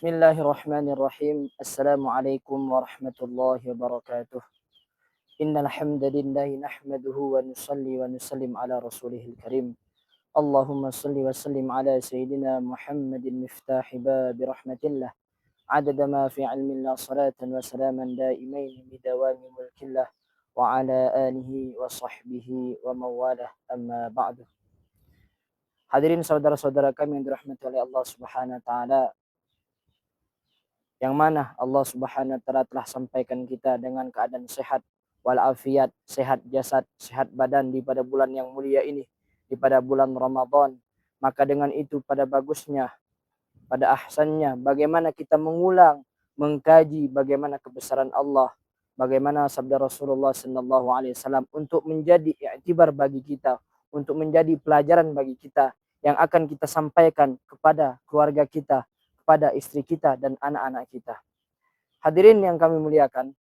Bismillahirrahmanirrahim. Assalamualaikum warahmatullahi wabarakatuh. Innal hamdalillahi nahmaduhu wa nusalli wa nusallim ala rasulihil karim. Allahumma salli wa sallim ala sayyidina Muhammadin miftahi babi rahmatillah. Adada ma fi ilmillah salatan wa salaman daimain bidawami mulkillah wa ala alihi wa sahbihi wa mawalah amma ba'du. Hadirin saudara-saudara kami yang dirahmati oleh Allah Subhanahu wa taala, yang mana Allah Subhanahu wa taala telah sampaikan kita dengan keadaan sehat walafiat, sehat jasad, sehat badan di pada bulan yang mulia ini, di pada bulan Ramadan. Maka dengan itu pada bagusnya, pada ahsannya bagaimana kita mengulang, mengkaji bagaimana kebesaran Allah, bagaimana sabda Rasulullah sallallahu alaihi wasallam untuk menjadi i'tibar bagi kita, untuk menjadi pelajaran bagi kita yang akan kita sampaikan kepada keluarga kita, kepada istri kita dan anak-anak kita. Hadirin yang kami muliakan,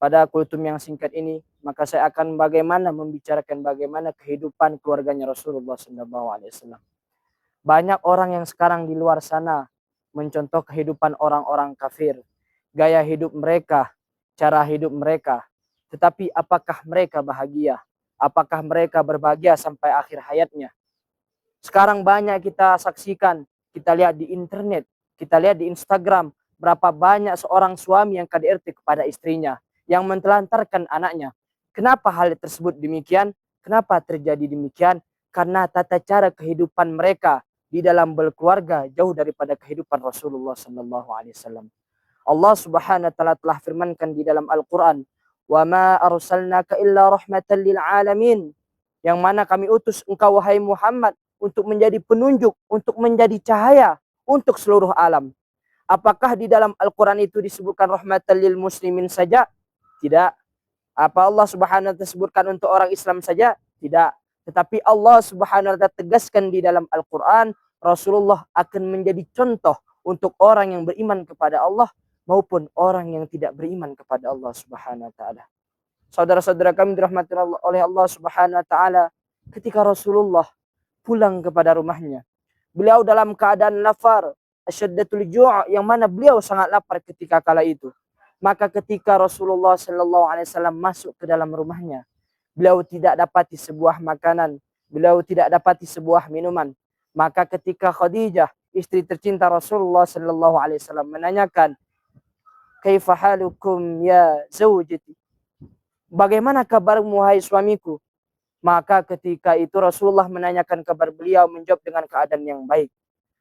pada kultum yang singkat ini maka saya akan membicarakan bagaimana kehidupan keluarganya Rasulullah SAW. Banyak orang yang sekarang di luar sana mencontoh kehidupan orang-orang kafir, gaya hidup mereka, cara hidup mereka. Tetapi apakah mereka bahagia? Apakah mereka berbahagia sampai akhir hayatnya? Sekarang banyak kita saksikan, kita lihat di internet, kita lihat di Instagram, berapa banyak seorang suami yang KDRT kepada istrinya, yang mentelantarkan anaknya. Kenapa hal tersebut demikian? Kenapa terjadi demikian? Karena tata cara kehidupan mereka di dalam berkeluarga jauh daripada kehidupan Rasulullah SAW. Allah Subhanahu wa taala telah firmankan di dalam Al-Qur'an, "Wa ma arsalnaka illa rahmatan lil alamin." Yang mana kami utus engkau wahai Muhammad untuk menjadi penunjuk, untuk menjadi cahaya untuk seluruh alam. Apakah di dalam Al-Quran itu disebutkan rahmatan lil muslimin saja? Tidak. Apa Allah Subhanahu wa taala sebutkan untuk orang Islam saja? Tidak. Tetapi Allah Subhanahu wa taala tegaskan di dalam Al-Quran, Rasulullah akan menjadi contoh untuk orang yang beriman kepada Allah maupun orang yang tidak beriman kepada Allah Subhanahu wa taala. Saudara-saudara kami dirahmati oleh Allah Subhanahu wa taala, ketika Rasulullah pulang kepada rumahnya, beliau dalam keadaan lapar, asyaddatul ju', yang mana beliau sangat lapar ketika kala itu. Maka ketika Rasulullah sallallahu alaihi wasallam masuk ke dalam rumahnya, beliau tidak dapati sebuah makanan, beliau tidak dapati sebuah minuman. Maka ketika Khadijah, istri tercinta Rasulullah sallallahu alaihi wasallam menanyakan, "Kaifa halukum ya zawjati?" Bagaimana kabarmu wahai suamiku? Maka ketika itu Rasulullah menanyakan kabar beliau, menjawab dengan keadaan yang baik.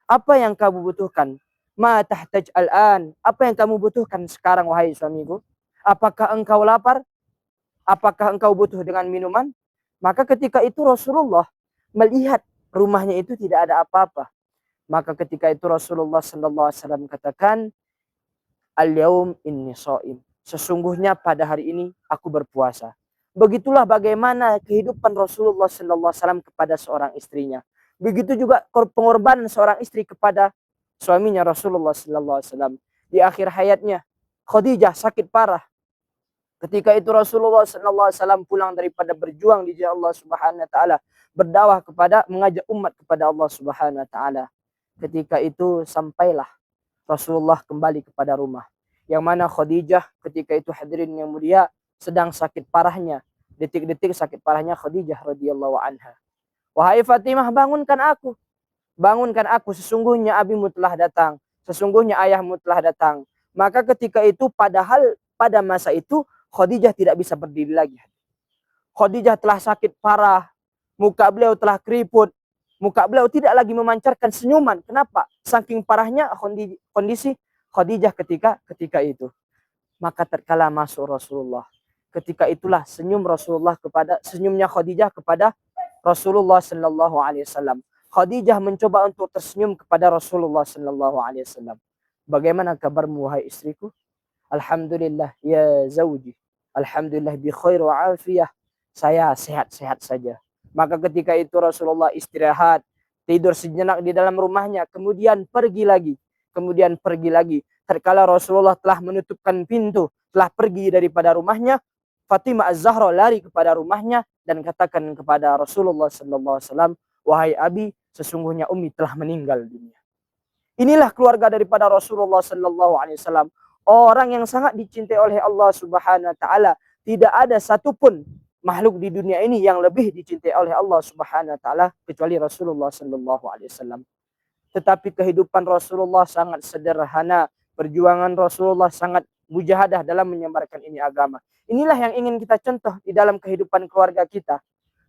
Apa yang kamu butuhkan? Ma tahtaj al-an? Apa yang kamu butuhkan sekarang wahai suamiku? Apakah engkau lapar? Apakah engkau butuh dengan minuman? Maka ketika itu Rasulullah melihat rumahnya itu tidak ada apa-apa. Maka ketika itu Rasulullah sallallahu alaihi wasallam katakan, "Al-yaum inni shaim." Sesungguhnya pada hari ini aku berpuasa. Begitulah bagaimana kehidupan Rasulullah SAW kepada seorang istrinya. Begitu juga pengorbanan seorang istri kepada suaminya Rasulullah SAW. Di akhir hayatnya, Khadijah sakit parah. Ketika itu Rasulullah SAW pulang daripada berjuang di jalan Allah Subhanahu wa taala, berdakwah kepada, mengajak umat kepada Allah Subhanahu wa taala. Ketika itu sampailah Rasulullah kembali kepada rumah. Yang mana Khadijah ketika itu hadirin yang mulia sedang sakit parahnya, detik-detik sakit parahnya Khadijah radhiyallahu anha. "Wahai Fatimah, bangunkan aku. Bangunkan aku, sesungguhnya abimu telah datang, sesungguhnya ayahmu telah datang." Maka ketika itu padahal pada masa itu Khadijah tidak bisa berdiri lagi. Khadijah telah sakit parah, muka beliau telah keriput, muka beliau tidak lagi memancarkan senyuman. Kenapa? Saking parahnya kondisi Khadijah ketika itu. Maka terkala masuk Rasulullah. Ketika itulah senyumnya Khadijah kepada Rasulullah sallallahu alaihi wasallam. Khadijah mencoba untuk tersenyum kepada Rasulullah sallallahu alaihi wasallam. "Bagaimana kabarmu wahai istriku?" "Alhamdulillah ya zawji. Alhamdulillah bi khair wa afiyah." Saya sehat-sehat saja. Maka ketika itu Rasulullah istirahat, tidur sejenak di dalam rumahnya, kemudian pergi lagi. Terkala Rasulullah telah menutupkan pintu, telah pergi daripada rumahnya, Fatimah Az-Zahra lari kepada rumahnya dan katakan kepada Rasulullah sallallahu alaihi wasallam, "Wahai Abi, sesungguhnya Ummi telah meninggal dunia." Inilah keluarga daripada Rasulullah sallallahu alaihi wasallam. Orang yang sangat dicintai oleh Allah Subhanahu wa taala. Tidak ada satupun makhluk di dunia ini yang lebih dicintai oleh Allah Subhanahu wa taala kecuali Rasulullah sallallahu alaihi wasallam. Tetapi kehidupan Rasulullah sangat sederhana, perjuangan Rasulullah sangat mujahadah dalam menyebarkan ini agama. Inilah yang ingin kita contoh di dalam kehidupan keluarga kita.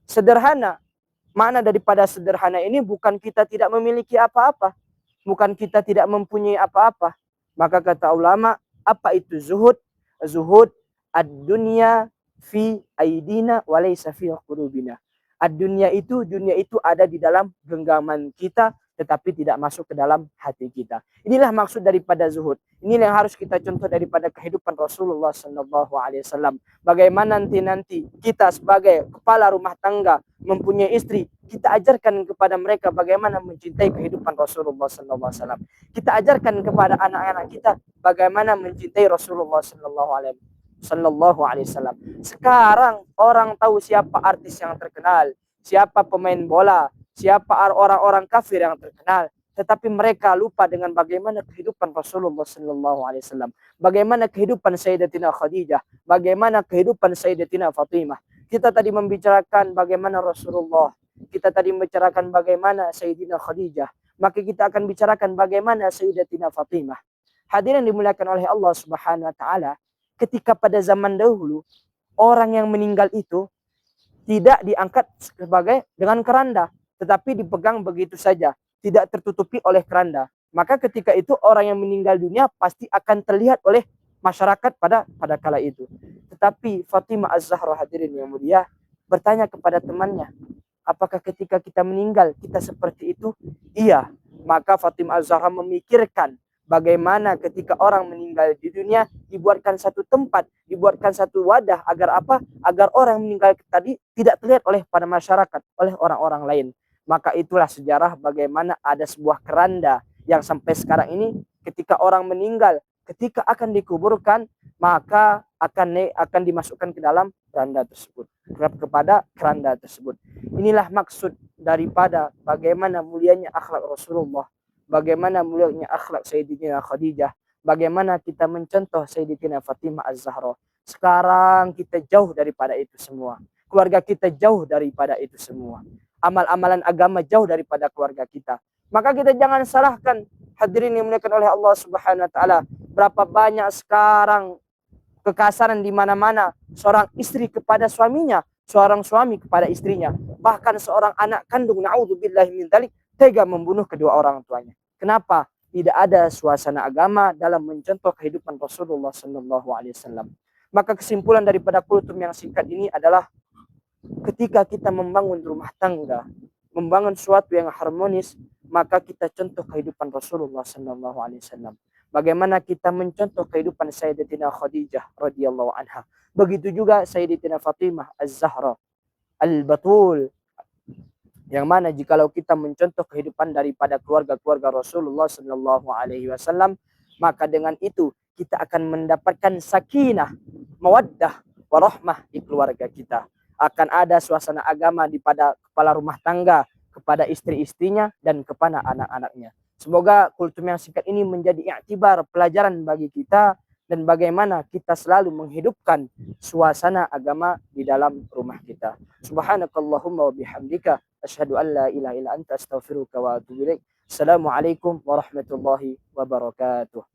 Sederhana. Makna daripada sederhana ini bukan kita tidak memiliki apa-apa, bukan kita tidak mempunyai apa-apa. Maka kata ulama, apa itu zuhud? Zuhud ad-dunya fi aidina wa laysa fi qulubina. Dunia itu ada di dalam genggaman kita, tetapi tidak masuk ke dalam hati kita. Inilah maksud daripada zuhud. Inilah yang harus kita contoh daripada kehidupan Rasulullah sallallahu alaihi wasallam. Bagaimana nanti kita sebagai kepala rumah tangga mempunyai istri, kita ajarkan kepada mereka bagaimana mencintai kehidupan Rasulullah sallallahu alaihi wasallam. Kita ajarkan kepada anak-anak kita bagaimana mencintai Rasulullah sallallahu alaihi wasallam. Sekarang orang tahu siapa artis yang terkenal, siapa pemain bola, siapa orang-orang kafir yang terkenal, tetapi mereka lupa dengan bagaimana kehidupan Rasulullah sallallahu alaihi wasallam, bagaimana kehidupan Sayyidatina Khadijah, bagaimana kehidupan Sayyidatina Fatimah. Kita tadi membicarakan bagaimana Rasulullah, kita tadi membicarakan bagaimana Sayyidina Khadijah, maka kita akan bicarakan bagaimana Sayyidatina Fatimah. Hadirin dimuliakan oleh Allah Subhanahu wa taala, ketika pada zaman dahulu orang yang meninggal itu tidak diangkat sebagai dengan keranda, tetapi dipegang begitu saja, tidak tertutupi oleh keranda. Maka ketika itu orang yang meninggal dunia pasti akan terlihat oleh masyarakat pada kala itu. Tetapi Fatimah Az-Zahra, hadirin yang mulia, bertanya kepada temannya, apakah ketika kita meninggal kita seperti itu? Iya. Maka Fatimah Az-Zahra memikirkan bagaimana ketika orang meninggal di dunia dibuatkan satu tempat, dibuatkan satu wadah agar apa? Agar orang meninggal tadi tidak terlihat oleh pada masyarakat, oleh orang-orang lain. Maka itulah sejarah bagaimana ada sebuah keranda yang sampai sekarang ini ketika orang meninggal, ketika akan dikuburkan, maka akan dimasukkan ke dalam keranda tersebut, kepada keranda tersebut. Inilah maksud daripada bagaimana mulianya akhlak Rasulullah, bagaimana mulianya akhlak Sayyidatina Khadijah, bagaimana kita mencontoh Sayyidatina Fatimah Az-Zahra. Sekarang kita jauh daripada itu semua. Keluarga kita jauh daripada itu semua. Amal-amalan agama jauh daripada keluarga kita. Maka kita jangan salahkan, hadirin yang dimuliakan oleh Allah Subhanahu wa taala. Berapa banyak sekarang kekasaran di mana-mana, seorang istri kepada suaminya, seorang suami kepada istrinya, bahkan seorang anak kandung, naudzubillahi min dzalik, tega membunuh kedua orang tuanya. Kenapa? Tidak ada suasana agama dalam mencontoh kehidupan Rasulullah sallallahu alaihi wasallam. Maka kesimpulan daripada kultum yang singkat ini adalah ketika kita membangun rumah tangga, membangun sesuatu yang harmonis, maka kita contoh kehidupan Rasulullah sallallahu alaihi wasallam. Bagaimana kita mencontoh kehidupan Sayyidatina Khadijah radhiyallahu anha. Begitu juga Sayyidatina Fatimah Az-Zahra Al-Batul. Yang mana jikalau kita mencontoh kehidupan daripada keluarga-keluarga Rasulullah sallallahu alaihi wasallam, maka dengan itu kita akan mendapatkan sakinah, mawaddah, warahmah di keluarga kita. Akan ada suasana agama di pada kepala rumah tangga, kepada istri-istrinya, dan kepada anak-anaknya. Semoga kultum yang singkat ini menjadi iktibar, pelajaran bagi kita, dan bagaimana kita selalu menghidupkan suasana agama di dalam rumah kita. Subhanakallahumma wa bihamdika, asyhadu an la ilaha illa anta, astaghfiruka wa atubu ilaik. Assalamualaikum warahmatullahi wabarakatuh.